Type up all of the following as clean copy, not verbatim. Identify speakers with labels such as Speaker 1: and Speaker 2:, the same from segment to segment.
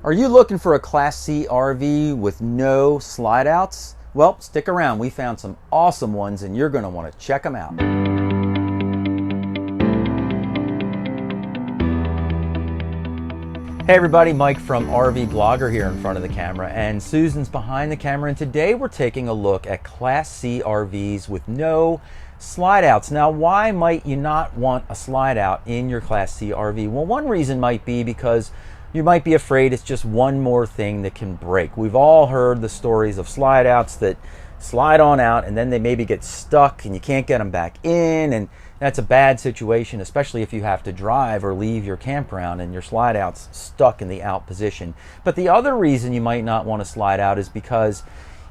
Speaker 1: Are you looking for a Class C RV with no slide outs? Well, stick around. We found some awesome ones and you're going to want to check them out. Hey everybody, Mike from RVBlogger here in front of the camera, and Susan's behind the camera, and today we're taking a look at Class C RVs with no slide outs. Now, why might you not want a slide out in your Class C RV? Well, one reason might be because you might be afraid it's just one more thing that can break. We've all heard the stories of slide outs that slide on out and then they maybe get stuck and you can't get them back in, and that's a bad situation, especially if you have to drive or leave your campground and your slide out's stuck in the out position. But the other reason you might not want to slide out is because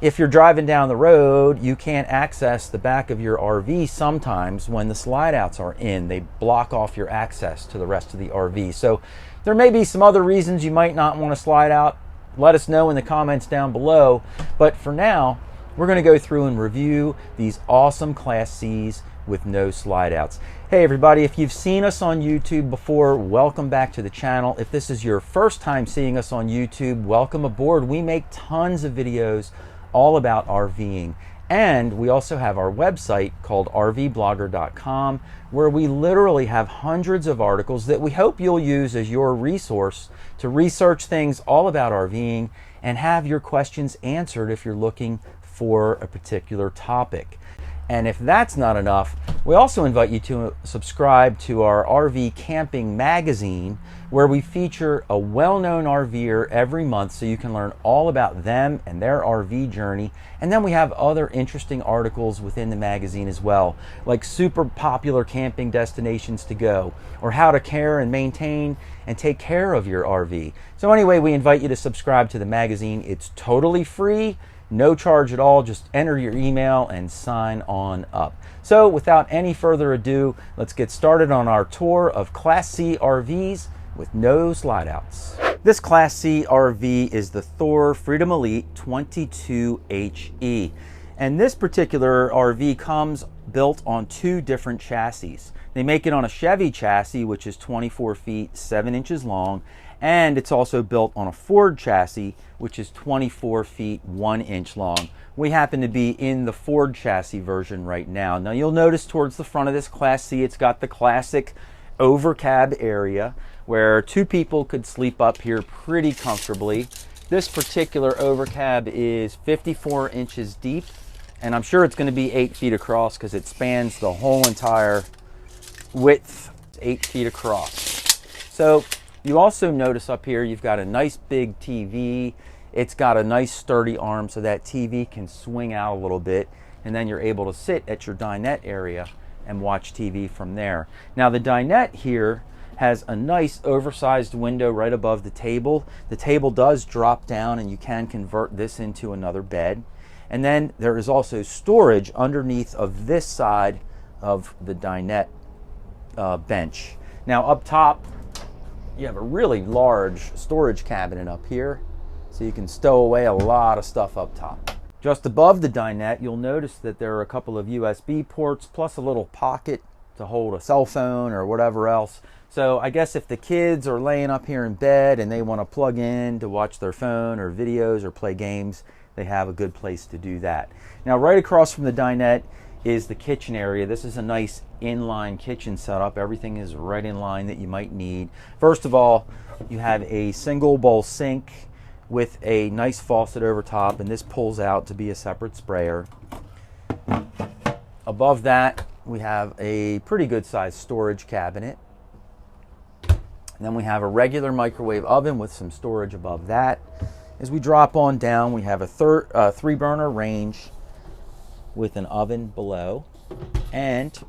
Speaker 1: if you're driving down the road, you can't access the back of your RV sometimes when the slide outs are in. They block off your access to the rest of the RV. So there may be some other reasons you might not want to slide out. Let us know in the comments down below. But for now, we're going to go through and review these awesome Class Cs with no slide outs. Hey everybody, if you've seen us on YouTube before, welcome back to the channel. If this is your first time seeing us on YouTube, welcome aboard. We make tons of videos all about RVing, and we also have our website called RVBlogger.com, where we literally have hundreds of articles that we hope you'll use as your resource to research things all about RVing and have your questions answered if you're looking for a particular topic. And if that's not enough, we also invite you to subscribe to our RV Camping magazine, where we feature a well-known RVer every month so you can learn all about them and their RV journey. And then we have other interesting articles within the magazine as well, like super popular camping destinations to go, or how to care and maintain and take care of your RV. So anyway, we invite you to subscribe to the magazine. It's totally free. No charge at all. Just enter your email and sign on up. So without any further ado, let's get started on our tour of Class C RVs with no slide outs. This Class C RV is the Thor Freedom Elite 22HE. And this particular RV comes built on two different chassis. They make it on a Chevy chassis, which is 24 feet 7 inches long, and it's also built on a Ford chassis, which is 24 feet 1 inch long. We happen to be in the Ford chassis version right now. Now you'll notice towards the front of this Class C, it's got the classic overcab area where two people could sleep up here pretty comfortably. This particular overcab is 54 inches deep, and I'm sure it's going to be 8 feet across because it spans the whole entire width, 8 feet across. So you also notice up here you've got a nice big TV. It's got a nice sturdy arm so that TV can swing out a little bit, and then you're able to sit at your dinette area and watch TV from there. Now the dinette here has a nice oversized window right above the table. The table does drop down and you can convert this into another bed. And then there is also storage underneath of this side of the dinette bench. Now up top, you have a really large storage cabinet up here, so you can stow away a lot of stuff up top. Just above the dinette, you'll notice that there are a couple of USB ports plus a little pocket to hold a cell phone or whatever else. So I guess if the kids are laying up here in bed and they want to plug in to watch their phone or videos or play games, they have a good place to do that. Now right across from the dinette is the kitchen area. This is a nice inline kitchen setup. Everything is right in line that you might need. First of all, you have a single bowl sink with a nice faucet over top, and this pulls out to be a separate sprayer. Above that, we have a pretty good sized storage cabinet. And then we have a regular microwave oven with some storage above that. As we drop on down, we have a 3-burner range with an oven below and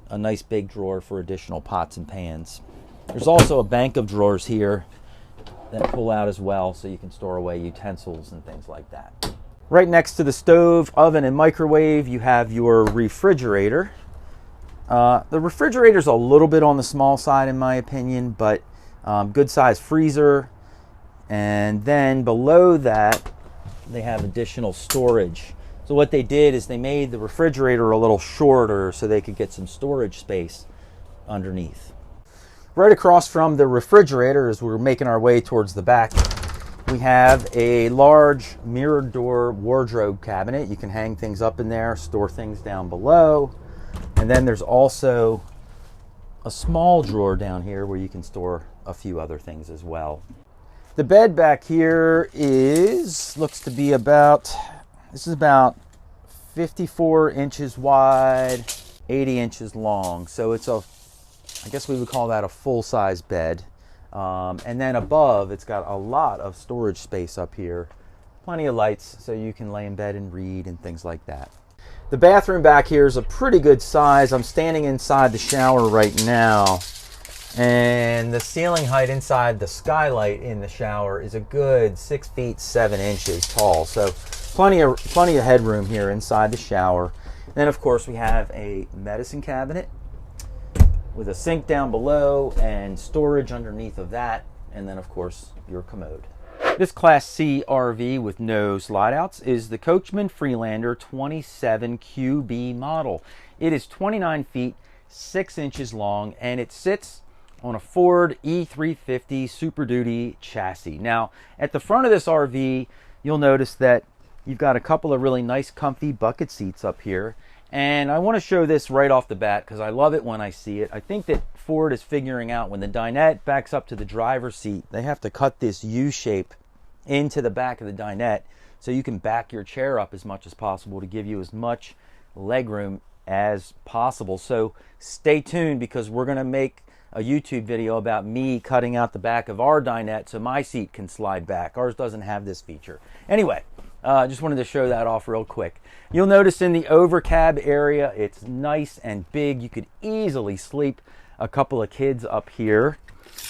Speaker 1: a nice big drawer for additional pots and pans. There's also a bank of drawers here that pull out as well, so you can store away utensils and things like that. Right next to the stove, oven, and microwave, you have your refrigerator. The refrigerator's a little bit on the small side in my opinion, but good size freezer. And then below that, they have additional storage. So what they did is they made the refrigerator a little shorter so they could get some storage space underneath. Right across from the refrigerator, as we're making our way towards the back, we have a large mirrored door wardrobe cabinet. You can hang things up in there, store things down below. And then there's also a small drawer down here where you can store a few other things as well. The bed back here looks to be about 54 inches wide, 80 inches long. So it's I guess we would call that a full-size bed. And then above, it's got a lot of storage space up here. Plenty of lights so you can lay in bed and read and things like that. The bathroom back here is a pretty good size. I'm standing inside the shower right now, and the ceiling height inside the skylight in the shower is a good 6 feet 7 inches tall. So plenty of headroom here inside the shower. Then of course we have a medicine cabinet with a sink down below and storage underneath of that, and then of course your commode. This Class C RV with no slide outs is the Coachmen Freelander 27 QB model. It is 29 feet 6 inches long, and it sits on a Ford E350 Super Duty chassis. Now at the front of this RV, you'll notice that you've got a couple of really nice comfy bucket seats up here. And I want to show this right off the bat because I love it when I see it. I think that Ford is figuring out when the dinette backs up to the driver's seat, they have to cut this U shape into the back of the dinette so you can back your chair up as much as possible to give you as much leg room as possible. So stay tuned because we're going to make a YouTube video about me cutting out the back of our dinette so my seat can slide back. Ours doesn't have this feature. Anyway, just wanted to show that off real quick. You'll notice in the over cab area, it's nice and big. You could easily sleep a couple of kids up here.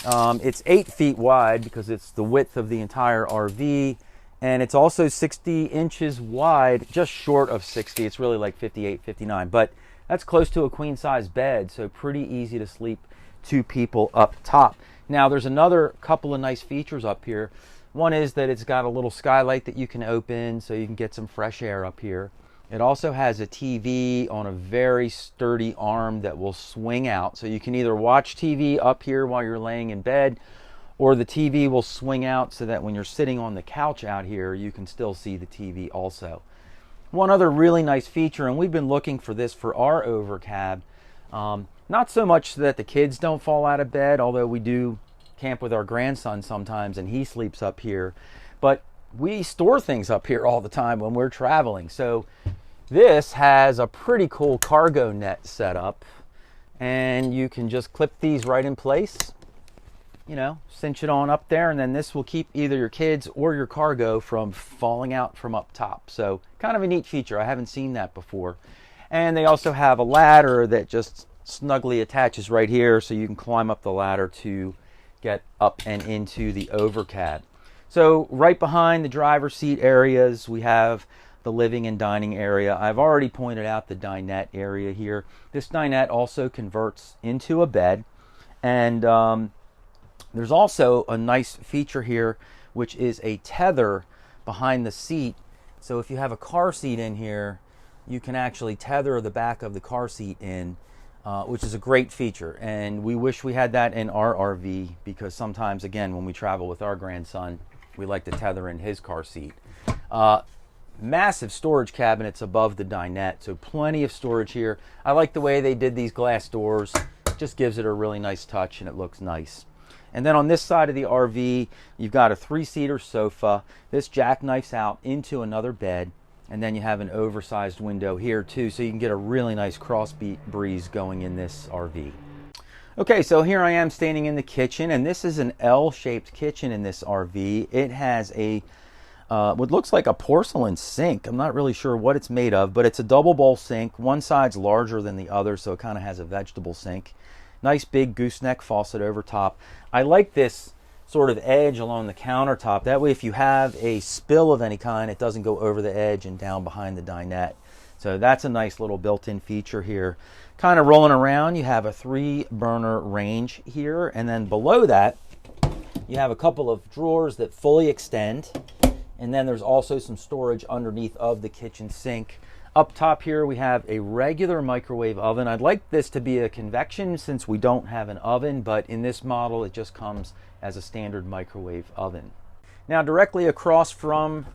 Speaker 1: It's 8 feet wide because it's the width of the entire RV, and it's also 60 inches wide, just short of 60. It's really like 58, 59, but that's close to a queen size bed, so pretty easy to sleep 2 people up top. Now there's another couple of nice features up here. One is that it's got a little skylight that you can open so you can get some fresh air up here. It also has a TV on a very sturdy arm that will swing out. So you can either watch TV up here while you're laying in bed, or the TV will swing out so that when you're sitting on the couch out here, you can still see the TV also. One other really nice feature, and we've been looking for this for our over cab, not so much so that the kids don't fall out of bed, although we do camp with our grandson sometimes and he sleeps up here, but we store things up here all the time when we're traveling. So this has a pretty cool cargo net set up, and you can just clip these right in place, you know, cinch it on up there, and then this will keep either your kids or your cargo from falling out from up top. So kind of a neat feature. I haven't seen that before. And they also have a ladder that just snugly attaches right here, so you can climb up the ladder to get up and into the over cab. So right behind the driver's seat areas, we have the living and dining area. I've already pointed out the dinette area here. This dinette also converts into a bed, and there's also a nice feature here, which is a tether behind the seat. So if you have a car seat in here, you can actually tether the back of the car seat in, which is a great feature. And we wish we had that in our RV, because sometimes, again, when we travel with our grandson, we like to tether in his car seat. Massive storage cabinets above the dinette, so plenty of storage here. I like the way they did these glass doors. It just gives it a really nice touch and it looks nice. And then on this side of the RV, you've got a 3-seater sofa. This jackknifes out into another bed, and then you have an oversized window here too, so you can get a really nice cross breeze going in this RV. Okay, so here I am standing in the kitchen, and this is an L-shaped kitchen in this RV. It has a what looks like a porcelain sink. I'm not really sure what it's made of, but it's a double bowl sink. One side's larger than the other, so it kind of has a vegetable sink. Nice big gooseneck faucet over top. I like this sort of edge along the countertop. That way, if you have a spill of any kind, it doesn't go over the edge and down behind the dinette. So that's a nice little built-in feature here. Kind of rolling around, you have a 3-burner range here, and then below that, you have a couple of drawers that fully extend. And then there's also some storage underneath of the kitchen sink. Up top here we have a regular microwave oven. I'd like this to be a convection since we don't have an oven, but in this model it just comes as a standard microwave oven. Now directly across from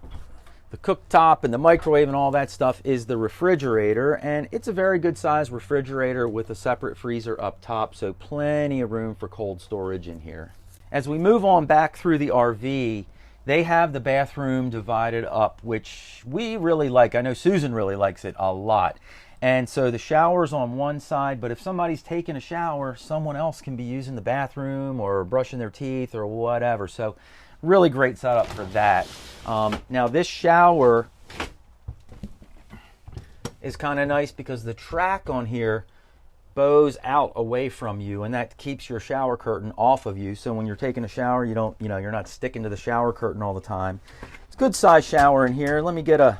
Speaker 1: the cooktop and the microwave and all that stuff is the refrigerator, and it's a very good size refrigerator with a separate freezer up top, so plenty of room for cold storage in here. As we move on back through the RV, they have the bathroom divided up, which we really like. I know Susan really likes it a lot. And so the shower's on one side, but if somebody's taking a shower, someone else can be using the bathroom or brushing their teeth or whatever. So really great setup for that. Now this shower is kind of nice because the track on here bows out away from you, and that keeps your shower curtain off of you. So when you're taking a shower, you're not sticking to the shower curtain all the time. It's a good size shower in here. Let me get a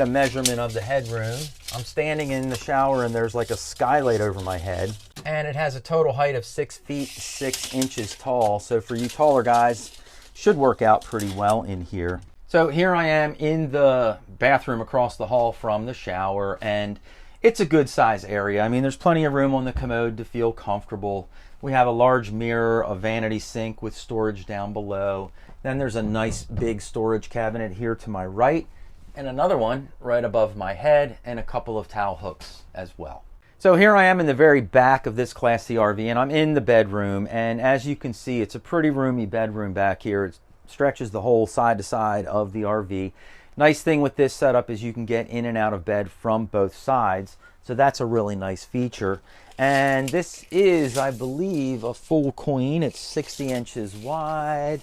Speaker 1: measurement of the headroom. I'm standing in the shower and there's like a skylight over my head, and it has a total height of 6 feet 6 inches tall. So for you taller guys, should work out pretty well in here. So here I am in the bathroom across the hall from the shower, and it's a good size area. I mean, there's plenty of room on the commode to feel comfortable. We have a large mirror, a vanity sink with storage down below. Then there's a nice big storage cabinet here to my right, and another one right above my head, and a couple of towel hooks as well. So here I am in the very back of this Class C RV, and I'm in the bedroom, and as you can see, it's a pretty roomy bedroom back here. It stretches the whole side to side of the RV. Nice thing with this setup is you can get in and out of bed from both sides, so that's a really nice feature. And this is, I believe, a full queen. It's 60 inches wide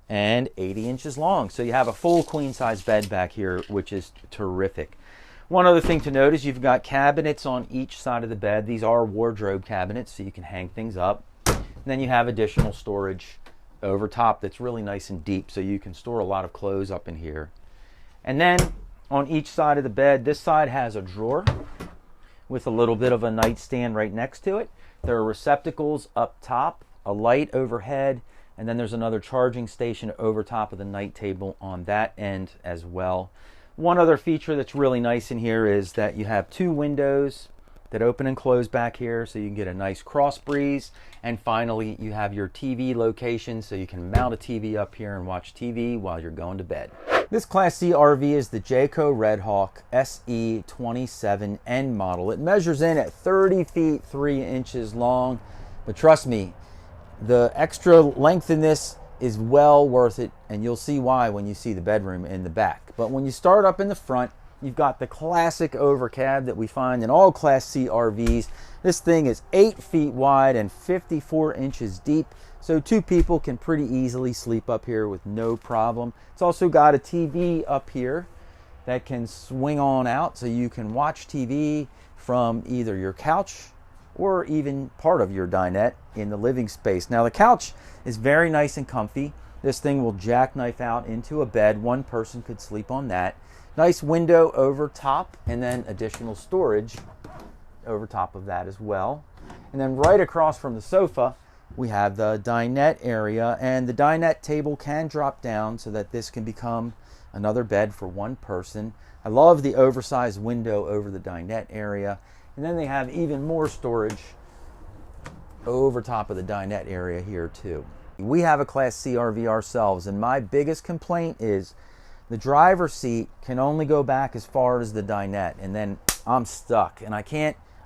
Speaker 1: and 80 inches long. So you have a full queen size bed back here, which is terrific. One other thing to note is you've got cabinets on each side of the bed. These are wardrobe cabinets, so you can hang things up. And then you have additional storage over top that's really nice and deep, so you can store a lot of clothes up in here. And then on each side of the bed, this side has a drawer with a little bit of a nightstand right next to it. There are receptacles up top, a light overhead, and then there's another charging station over top of the night table on that end as well. One other feature that's really nice in here is that you have 2 windows that open and close back here, so you can get a nice cross breeze. And finally, you have your TV location, so you can mount a TV up here and watch TV while you're going to bed. This Class C RV is the Jayco Redhawk SE27N model. It measures in at 30 feet 3 inches long, but trust me, the extra length in this is well worth it, and you'll see why when you see the bedroom in the back. But when you start up in the front, you've got the classic overcab that we find in all Class C RVs. This thing is 8 feet wide and 54 inches deep, so 2 people can pretty easily sleep up here with no problem. It's also got a TV up here that can swing on out, so you can watch TV from either your couch or even part of your dinette in the living space. Now the couch is very nice and comfy. This thing will jackknife out into a bed. 1 person could sleep on that. Nice window over top, and then additional storage over top of that as well. And then right across from the sofa, we have the dinette area, and the dinette table can drop down so that this can become another bed for 1 person. I love the oversized window over the dinette area. And then they have even more storage over top of the dinette area here too. We have a Class C RV ourselves, and my biggest complaint is the driver's seat can only go back as far as the dinette, and then I'm stuck. And I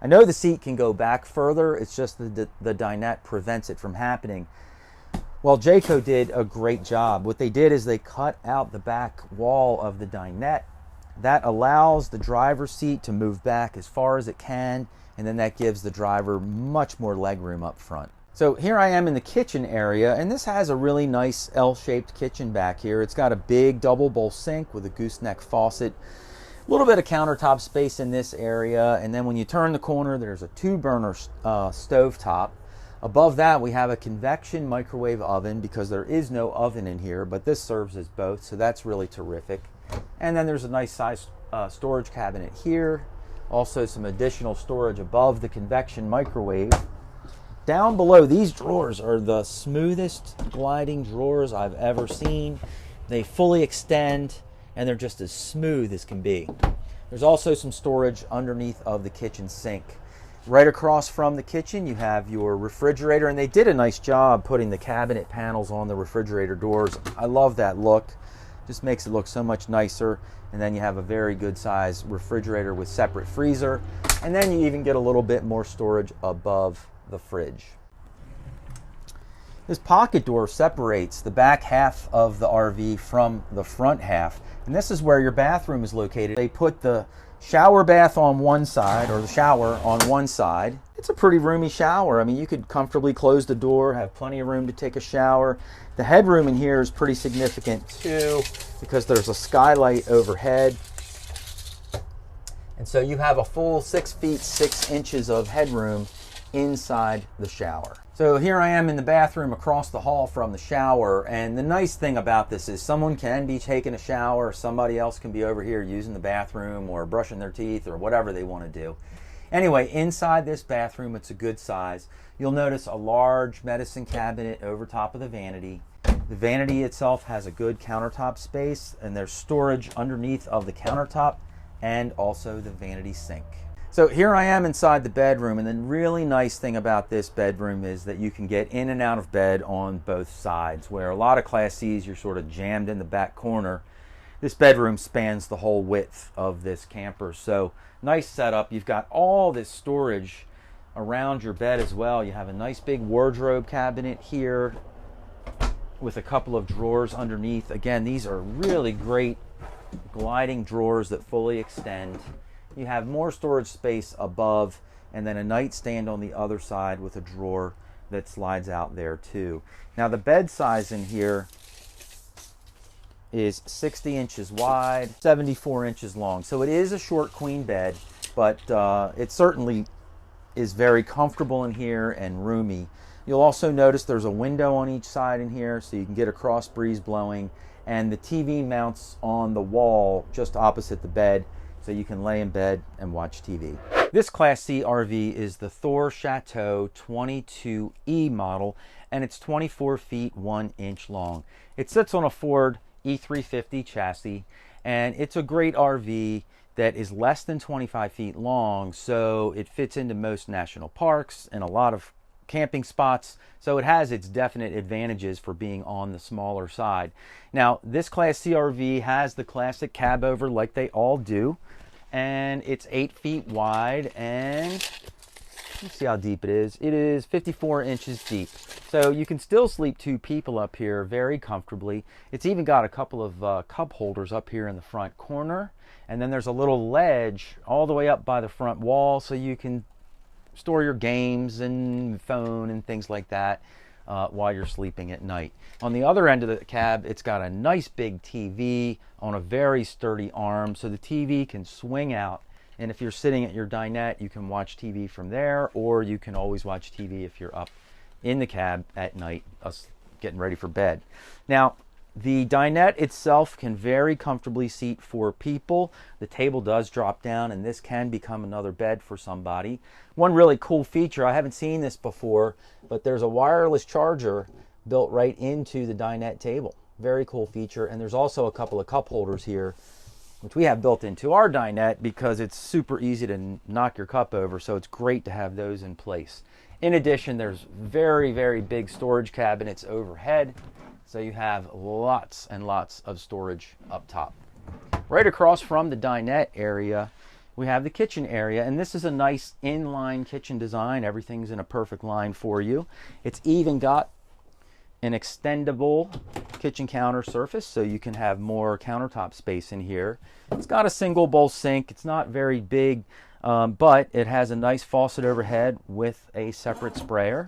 Speaker 1: know the seat can go back further, it's just the dinette prevents it from happening. Well, Jayco did a great job. What they did is they cut out the back wall of the dinette. That allows the driver's seat to move back as far as it can, and then that gives the driver much more legroom up front. So here I am in the kitchen area, and this has a really nice L-shaped kitchen back here. It's got a big double bowl sink with a gooseneck faucet, a little bit of countertop space in this area, and then when you turn the corner, there's a 2-burner stove top. Above that, we have a convection microwave oven because there is no oven in here, but this serves as both, so that's really terrific. And then there's a nice size storage cabinet here. Also some additional storage above the convection microwave. Down below, these drawers are the smoothest gliding drawers I've ever seen. They fully extend, and they're just as smooth as can be. There's also some storage underneath of the kitchen sink. Right across from the kitchen, you have your refrigerator, and they did a nice job putting the cabinet panels on the refrigerator doors. I love that look. Just makes it look so much nicer. And then you have a very good size refrigerator with separate freezer. And then you even get a little bit more storage above the fridge. This pocket door separates the back half of the RV from the front half. And this is where your bathroom is located. They put the shower bath on one side, or the shower on one side. It's a pretty roomy shower. I mean, you could comfortably close the door, have plenty of room to take a shower. The headroom in here is pretty significant too, because there's a skylight overhead. And so you have a full 6 feet 6 inches of headroom inside the shower. So here I am in the bathroom across the hall from the shower, and the nice thing about this is someone can be taking a shower, somebody else can be over here using the bathroom or brushing their teeth or whatever they want to do. Anyway, inside this bathroom, it's a good size. You'll notice a large medicine cabinet over top of the vanity. The vanity itself has a good countertop space, and there's storage underneath of the countertop and also the vanity sink. So here I am inside the bedroom, and the really nice thing about this bedroom is that you can get in and out of bed on both sides, where a lot of Class Cs you're sort of jammed in the back corner. This bedroom spans the whole width of this camper, so nice setup. You've got all this storage around your bed as well. You have a nice big wardrobe cabinet here with a couple of drawers underneath. Again, these are really great gliding drawers that fully extend. You have more storage space above, and then a nightstand on the other side with a drawer that slides out there too. Now the bed size in here is 60 inches wide, 74 inches long. So it is a short queen bed, but it certainly is very comfortable in here and roomy. You'll also notice there's a window on each side in here, so you can get a cross breeze blowing, and the TV mounts on the wall just opposite the bed, so you can lay in bed and watch TV. This Class C RV is the Thor Chateau 22E model, and it's 24 feet 1 inch long. It sits on a Ford E350 chassis, and it's a great RV that is less than 25 feet long, so it fits into most national parks and a lot of camping spots, so it has its definite advantages for being on the smaller side. Now, this Class C RV has the classic cab over like they all do, and it's 8 feet wide, and let's see how deep it is. It is 54 inches deep, so you can still sleep 2 people up here very comfortably. It's even got a couple of cup holders up here in the front corner, and then there's a little ledge all the way up by the front wall, so you can store your games and phone and things like that while you're sleeping at night. On the other end of the cab, it's got a nice big TV on a very sturdy arm, so the TV can swing out, and if you're sitting at your dinette, you can watch TV from there, or you can always watch TV if you're up in the cab at night, us getting ready for bed. Now, the dinette itself can very comfortably seat 4 people. The table does drop down, and this can become another bed for somebody. One really cool feature, I haven't seen this before, but there's a wireless charger built right into the dinette table. Very cool feature. And there's also a couple of cup holders here, which we have built into our dinette because it's super easy to knock your cup over, so it's great to have those in place. In addition, there's very, very big storage cabinets overhead, so you have lots and lots of storage up top. Right across from the dinette area, we have the kitchen area, and this is a nice inline kitchen design. Everything's in a perfect line for you. It's even got an extendable kitchen counter surface, so you can have more countertop space in here. It's got a single bowl sink. It's not very big, but it has a nice faucet overhead with a separate sprayer.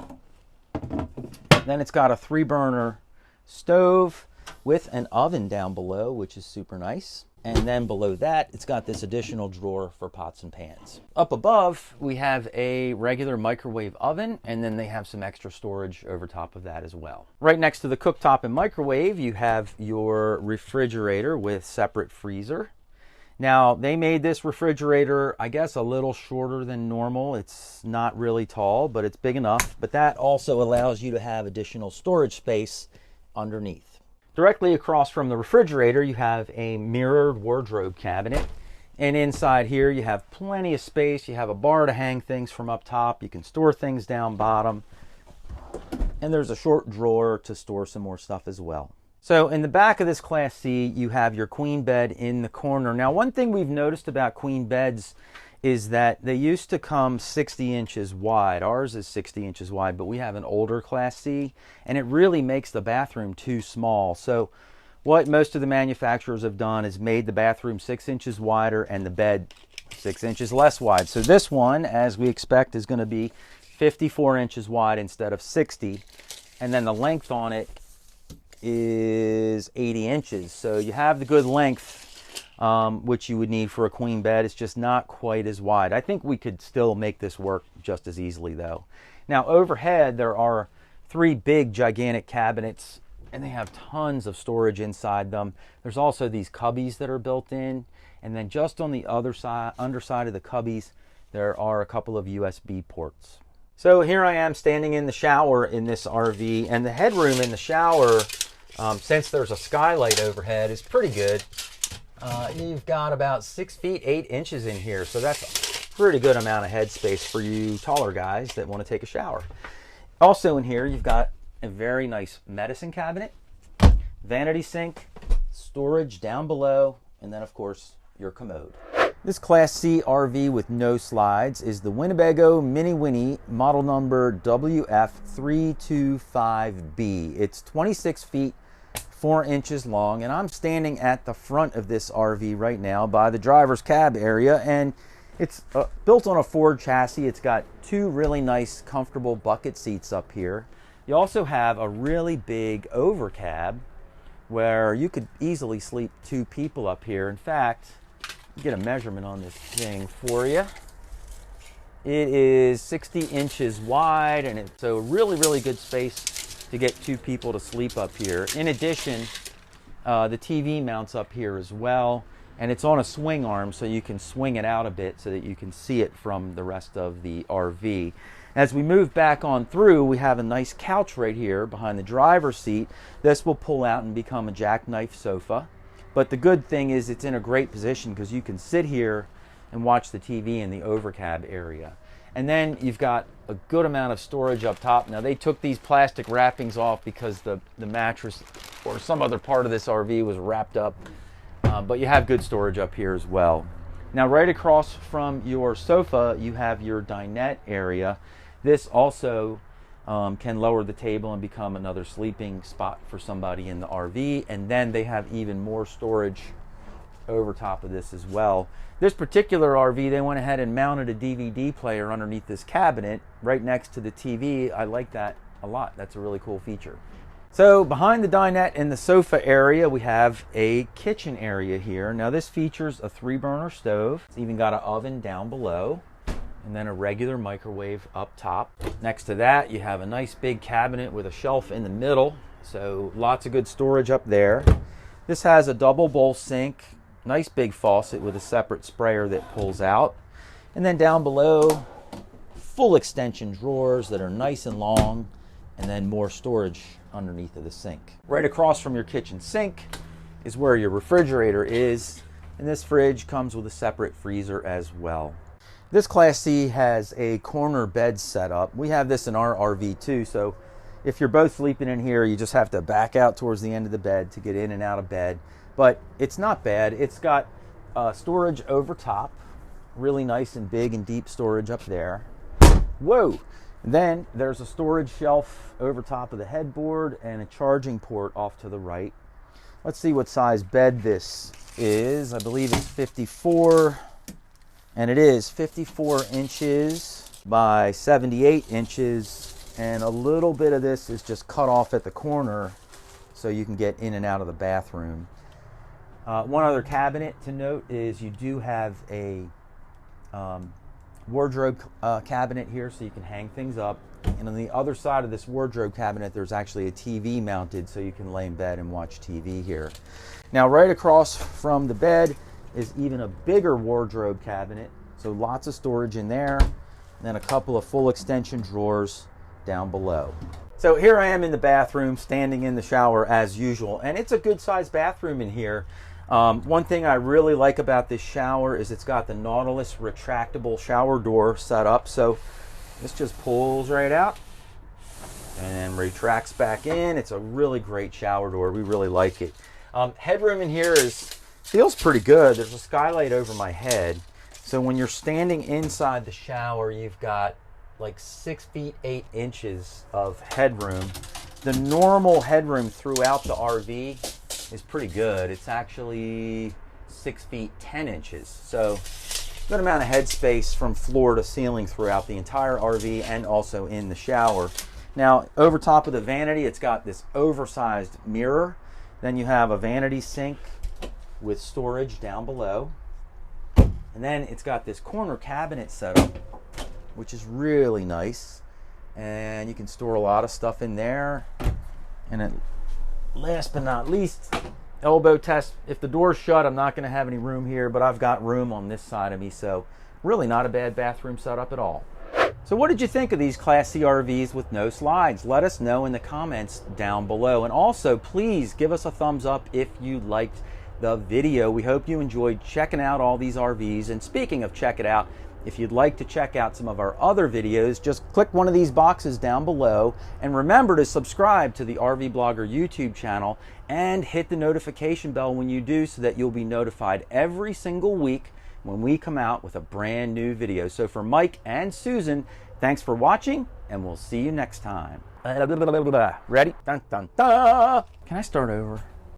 Speaker 1: Then it's got a 3-burner stove with an oven down below, which is super nice. And then below that, it's got this additional drawer for pots and pans. Up above, we have a regular microwave oven, and then they have some extra storage over top of that as well. Right next to the cooktop and microwave, you have your refrigerator with separate freezer. Now, they made this refrigerator, I guess, a little shorter than normal. It's not really tall, but it's big enough. But that also allows you to have additional storage space underneath. Directly across from the refrigerator, you have a mirrored wardrobe cabinet. And inside here you have plenty of space. You have a bar to hang things from up top. You can store things down bottom. And there's a short drawer to store some more stuff as well. So in the back of this Class C, you have your queen bed in the corner. Now, one thing we've noticed about queen beds is that they used to come 60 inches wide. Ours is 60 inches wide, but we have an older Class C, and it really makes the bathroom too small. So what most of the manufacturers have done is made the bathroom 6 inches wider and the bed 6 inches less wide. So this one, as we expect, is going to be 54 inches wide instead of 60, and then the length on it is 80 inches. So you have the good length, which you would need for a queen bed. It's just not quite as wide. I think we could still make this work just as easily though. Now overhead there are 3 big gigantic cabinets, and they have tons of storage inside them. There's also these cubbies that are built in, and then just on the other side, underside of the cubbies, there are a couple of USB ports. So here I am standing in the shower in this RV, and the headroom in the shower, since there's a skylight overhead, is pretty good. You've got about 6 feet 8 inches in here, so that's a pretty good amount of headspace for you taller guys that want to take a shower. Also in here, you've got a very nice medicine cabinet, vanity sink, storage down below, and then of course your commode. This Class C RV with no slides is the Winnebago Mini Winnie, model number WF325B. It's 26 feet 4 inches long, and I'm standing at the front of this RV right now by the driver's cab area, and it's built on a Ford chassis. It's got 2 really nice comfortable bucket seats up here. You also have a really big over cab where you could easily sleep 2 people up here. In fact, get a measurement on this thing for you. It is 60 inches wide, and it's a really good space to get 2 people to sleep up here. In addition, the TV mounts up here as well, and it's on a swing arm, so you can swing it out a bit so that you can see it from the rest of the RV. As we move back on through, we have a nice couch right here behind the driver's seat. This will pull out and become a jackknife sofa. But the good thing is it's in a great position because you can sit here and watch the TV in the overcab area. And then you've got a good amount of storage up top. Now they took these plastic wrappings off because the mattress or some other part of this RV was wrapped up. But you have good storage up here as well. Now right across from your sofa, you have your dinette area. This also can lower the table and become another sleeping spot for somebody in the RV. And then they have even more storage over top of this as well. This particular RV, they went ahead and mounted a DVD player underneath this cabinet right next to the TV. I like that a lot. That's a really cool feature. So behind the dinette in the sofa area, we have a kitchen area here. Now this features a 3-burner stove. It's even got an oven down below, and then a regular microwave up top. Next to that, you have a nice big cabinet with a shelf in the middle, so lots of good storage up there. This has a double bowl sink, nice big faucet with a separate sprayer that pulls out. And then down below, full extension drawers that are nice and long, and then more storage underneath of the sink. Right across from your kitchen sink is where your refrigerator is, and this fridge comes with a separate freezer as well. This Class C has a corner bed setup. We have this in our RV too, so if you're both sleeping in here, you just have to back out towards the end of the bed to get in and out of bed. But it's not bad. It's got storage over top, really nice and big and deep storage up there. Whoa! Then there's a storage shelf over top of the headboard and a charging port off to the right. Let's see what size bed this is. I believe it's 54. And it is 54 inches by 78 inches, and a little bit of this is just cut off at the corner so you can get in and out of the bathroom. One other cabinet to note is you do have a wardrobe cabinet here so you can hang things up, and on the other side of this wardrobe cabinet there's actually a TV mounted so you can lay in bed and watch TV here. Now right across from the bed is even a bigger wardrobe cabinet, so lots of storage in there, and then a couple of full extension drawers down below. So here I am in the bathroom, standing in the shower as usual, and it's a good sized bathroom in here. One thing I really like about this shower is it's got the Nautilus retractable shower door set up. So this just pulls right out and retracts back in. It's a really great shower door. We really like it. Headroom in here feels pretty good. There's a skylight over my head. So when you're standing inside the shower, you've got like 6 feet 8 inches of headroom. The normal headroom throughout the RV is pretty good. It's actually 6 feet 10 inches. So good amount of headspace from floor to ceiling throughout the entire RV and also in the shower. Now, over top of the vanity, it's got this oversized mirror. Then you have a vanity sink with storage down below. And then it's got this corner cabinet setup, which is really nice. And you can store a lot of stuff in there. And then last but not least, elbow test. If the door's shut, I'm not going to have any room here, but I've got room on this side of me. So really not a bad bathroom setup at all. So what did you think of these Class C RVs with no slides? Let us know in the comments down below. And also, please give us a thumbs up if you liked the video. We hope you enjoyed checking out all these RVs. And speaking of check it out, if you'd like to check out some of our other videos, just click one of these boxes down below. And remember to subscribe to the RVBlogger YouTube channel and hit the notification bell when you do so that you'll be notified every single week when we come out with a brand new video. So for Mike and Susan, thanks for watching, and we'll see you next time. Ready? Dun, dun, dun. Can I start over?